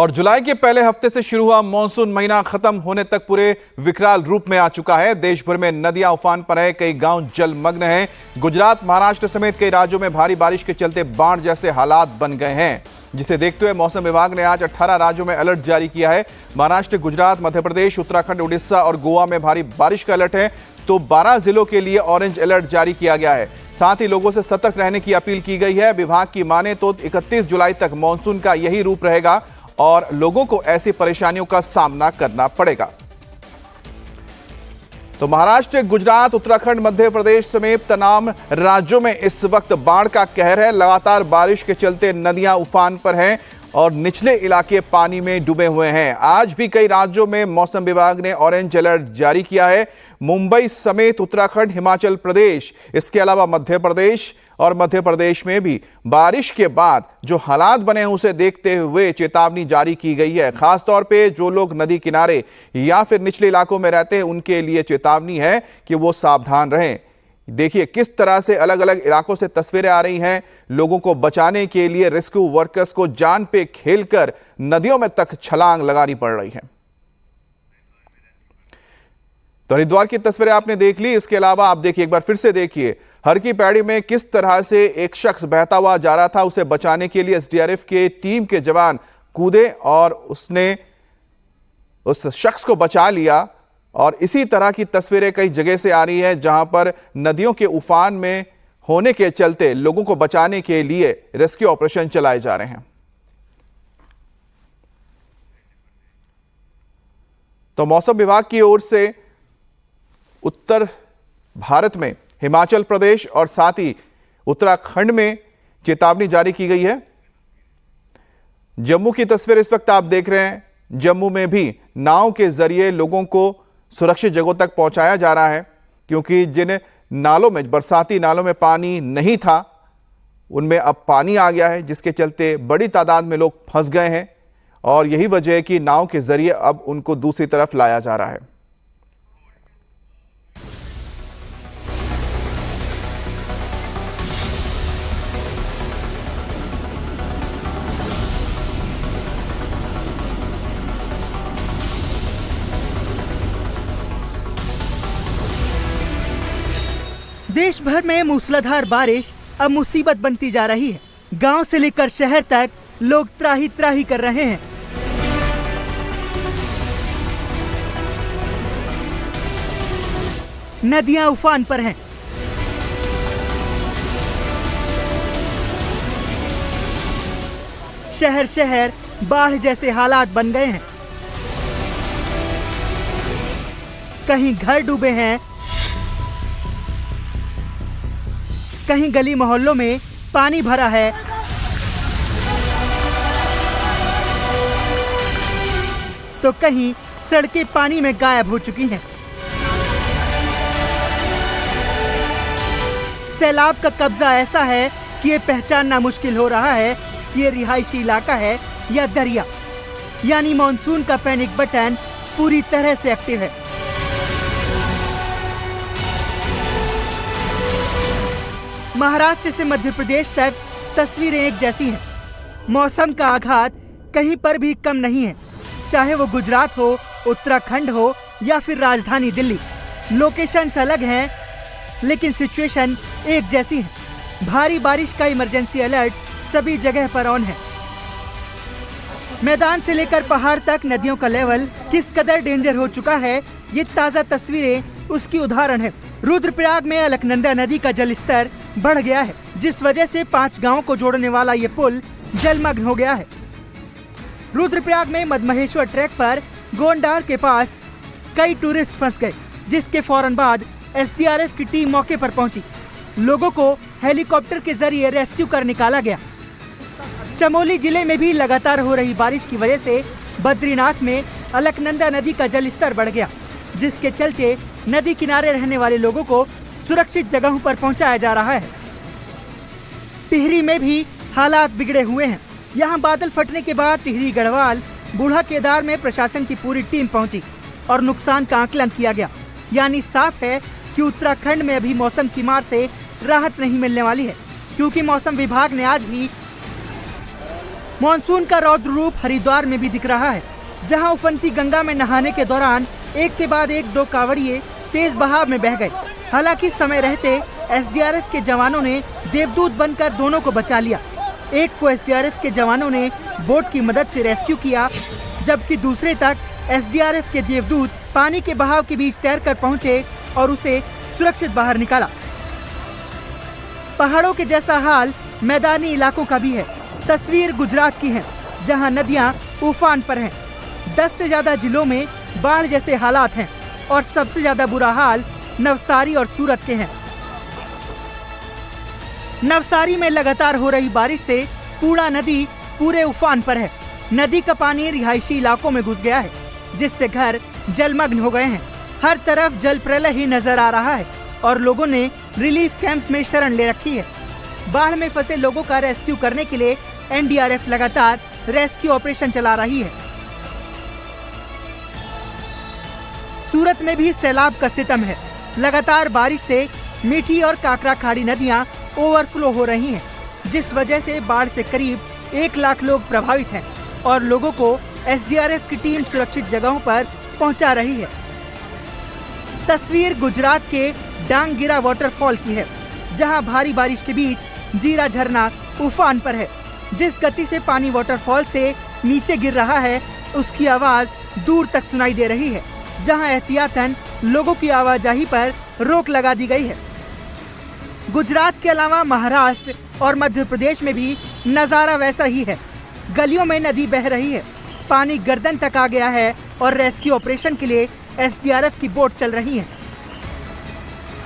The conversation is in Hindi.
और जुलाई के पहले हफ्ते से शुरू हुआ मानसून महीना खत्म होने तक पूरे विकराल रूप में आ चुका है। देश भर में नदियां उफान पर है, कई गांव जलमग्न हैं। गुजरात, महाराष्ट्र समेत कई राज्यों में भारी बारिश के चलते बाढ़ जैसे हालात बन गए हैं, जिसे देखते हुए मौसम विभाग ने आज 18 राज्यों में अलर्ट जारी किया है। महाराष्ट्र, गुजरात, मध्य प्रदेश, उत्तराखंड, उड़ीसा और गोवा में भारी बारिश का अलर्ट है, तो 12 जिलों के लिए ऑरेंज अलर्ट जारी किया गया है। साथ ही लोगों से सतर्क रहने की अपील की गई है। विभाग की माने तो 31 जुलाई तक मानसून का यही रूप रहेगा और लोगों को ऐसी परेशानियों का सामना करना पड़ेगा। तो महाराष्ट्र, गुजरात, उत्तराखंड, मध्य प्रदेश समेत तमाम राज्यों में इस वक्त बाढ़ का कहर है। लगातार बारिश के चलते नदियां उफान पर हैं और निचले इलाके पानी में डूबे हुए हैं। आज भी कई राज्यों में मौसम विभाग ने ऑरेंज अलर्ट जारी किया है। मुंबई समेत उत्तराखंड, हिमाचल प्रदेश, इसके अलावा मध्य प्रदेश और मध्य प्रदेश में भी बारिश के बाद जो हालात बने हैं उसे देखते हुए चेतावनी जारी की गई है। खासतौर पे जो लोग नदी किनारे या फिर निचले इलाकों में रहते हैं उनके लिए चेतावनी है कि वो सावधान रहें। देखिए किस तरह से अलग अलग इलाकों से तस्वीरें आ रही हैं। लोगों को बचाने के लिए रेस्क्यू वर्कर्स को जान पे खेलकर नदियों में तक छलांग लगानी पड़ रही है। तो हरिद्वार की तस्वीरें आपने देख ली। इसके अलावा आप देखिए, एक बार फिर से देखिए, हर की पैड़ी में किस तरह से एक शख्स बहता हुआ जा रहा था। उसे बचाने के लिए एसडीआरएफ के टीम के जवान कूदे और उसने उस शख्स को बचा लिया। और इसी तरह की तस्वीरें कई जगह से आ रही हैं जहां पर नदियों के उफान में होने के चलते लोगों को बचाने के लिए रेस्क्यू ऑपरेशन चलाए जा रहे हैं। तो मौसम विभाग की ओर से उत्तर भारत में हिमाचल प्रदेश और साथ ही उत्तराखंड में चेतावनी जारी की गई है। जम्मू की तस्वीर इस वक्त आप देख रहे हैं। जम्मू में भी नाव के जरिए लोगों को सुरक्षित जगहों तक पहुंचाया जा रहा है, क्योंकि जिन नालों में, बरसाती नालों में पानी नहीं था उनमें अब पानी आ गया है, जिसके चलते बड़ी तादाद में लोग फंस गए हैं। और यही वजह है कि नाव के जरिए अब उनको दूसरी तरफ लाया जा रहा है। देश भर में मूसलाधार बारिश अब मुसीबत बनती जा रही है। गांव से लेकर शहर तक लोग त्राही त्राही कर रहे हैं। नदियां उफान पर हैं। शहर शहर बाढ़ जैसे हालात बन गए हैं। कहीं घर डूबे हैं, कहीं गली मोहल्लों में पानी भरा है, तो कहीं सड़कें पानी में गायब हो चुकी हैं। सैलाब का कब्जा ऐसा है कि ये पहचानना मुश्किल हो रहा है कि ये रिहायशी इलाका है या दरिया। यानी मॉनसून का पैनिक बटन पूरी तरह से एक्टिव है। महाराष्ट्र से मध्य प्रदेश तक तस्वीरें एक जैसी हैं। मौसम का आघात कहीं पर भी कम नहीं है, चाहे वो गुजरात हो, उत्तराखंड हो या फिर राजधानी दिल्ली। लोकेशंस अलग हैं लेकिन सिचुएशन एक जैसी है। भारी बारिश का इमरजेंसी अलर्ट सभी जगह पर ऑन है। मैदान से लेकर पहाड़ तक नदियों का लेवल किस कदर डेंजर हो चुका है, ये ताज़ा तस्वीरें उसकी उदाहरण है। रुद्रप्रयाग में अलकनंदा नदी का जल स्तर बढ़ गया है, जिस वजह से 5 गांवों को जोड़ने वाला ये पुल जलमग्न हो गया है। रुद्रप्रयाग में मदमहेश्वर ट्रैक पर गोंडार के पास कई टूरिस्ट फंस गए, जिसके फौरन बाद एसडीआरएफ की टीम मौके पर पहुंची। लोगों को हेलीकॉप्टर के जरिए रेस्क्यू कर निकाला गया। चमोली जिले में भी लगातार हो रही बारिश की वजह से बद्रीनाथ में अलकनंदा नदी का जल स्तर बढ़ गया, जिसके चलते नदी किनारे रहने वाले लोगों को सुरक्षित जगहों पर पहुंचाया जा रहा है। टिहरी में भी हालात बिगड़े हुए हैं। यहां बादल फटने के बाद टिहरी, गढ़वाल, बूढ़ा केदार में प्रशासन की पूरी टीम पहुंची और नुकसान का आकलन किया गया। यानी साफ है कि उत्तराखंड में अभी मौसम की मार से राहत नहीं मिलने वाली है, क्योंकि मौसम विभाग ने आज भी मॉनसून का रौद्र रूप हरिद्वार में भी दिख रहा है, जहां उफनती गंगा में नहाने के दौरान एक के बाद एक 2 कांवड़िए तेज बहाव में बह गए। हालांकि समय रहते एसडीआरएफ के जवानों ने देवदूत बनकर दोनों को बचा लिया। एक को एसडीआरएफ के जवानों ने बोट की मदद से रेस्क्यू किया, जबकि दूसरे तक एसडीआरएफ के देवदूत पानी के बहाव के बीच तैरकर पहुंचे और उसे सुरक्षित बाहर निकाला। पहाड़ों के जैसा हाल मैदानी इलाकों का भी है। तस्वीर गुजरात की है, जहां नदियां उफान पर हैं। 10 से ज्यादा जिलों में बाढ़ जैसे हालात हैं और सबसे ज्यादा बुरा हाल नवसारी और सूरत के हैं। नवसारी में लगातार हो रही बारिश से पूर्णा नदी पूरे उफान पर है। नदी का पानी रिहायशी इलाकों में घुस गया है, जिससे घर जलमग्न हो गए हैं। हर तरफ जल प्रलय ही नजर आ रहा है और लोगों ने रिलीफ कैंप्स में शरण ले रखी है। बाढ़ में फंसे लोगों का रेस्क्यू करने के लिए एनडीआरएफ लगातार रेस्क्यू ऑपरेशन चला रही है। सूरत में भी सैलाब का सितम है। लगातार बारिश से मीठी और काकरा खाड़ी नदियां ओवरफ्लो हो रही हैं, जिस वजह से बाढ़ से करीब 1 लाख लोग प्रभावित हैं और लोगों को एसडीआरएफ की टीम सुरक्षित जगहों पर पहुंचा रही है। तस्वीर गुजरात के डांगगिरा वाटरफॉल की है, जहां भारी बारिश के बीच जीरा झरना उफान पर है। जिस गति से पानी वाटरफॉल से नीचे गिर रहा है, उसकी आवाज दूर तक सुनाई दे रही है, जहां एहतियातन लोगों की आवाजाही पर रोक लगा दी गई है। गुजरात के अलावा महाराष्ट्र और मध्य प्रदेश में भी नजारा वैसा ही है। गलियों में नदी बह रही है, पानी गर्दन तक आ गया है और रेस्क्यू ऑपरेशन के लिए एसडीआरएफ की बोट चल रही है।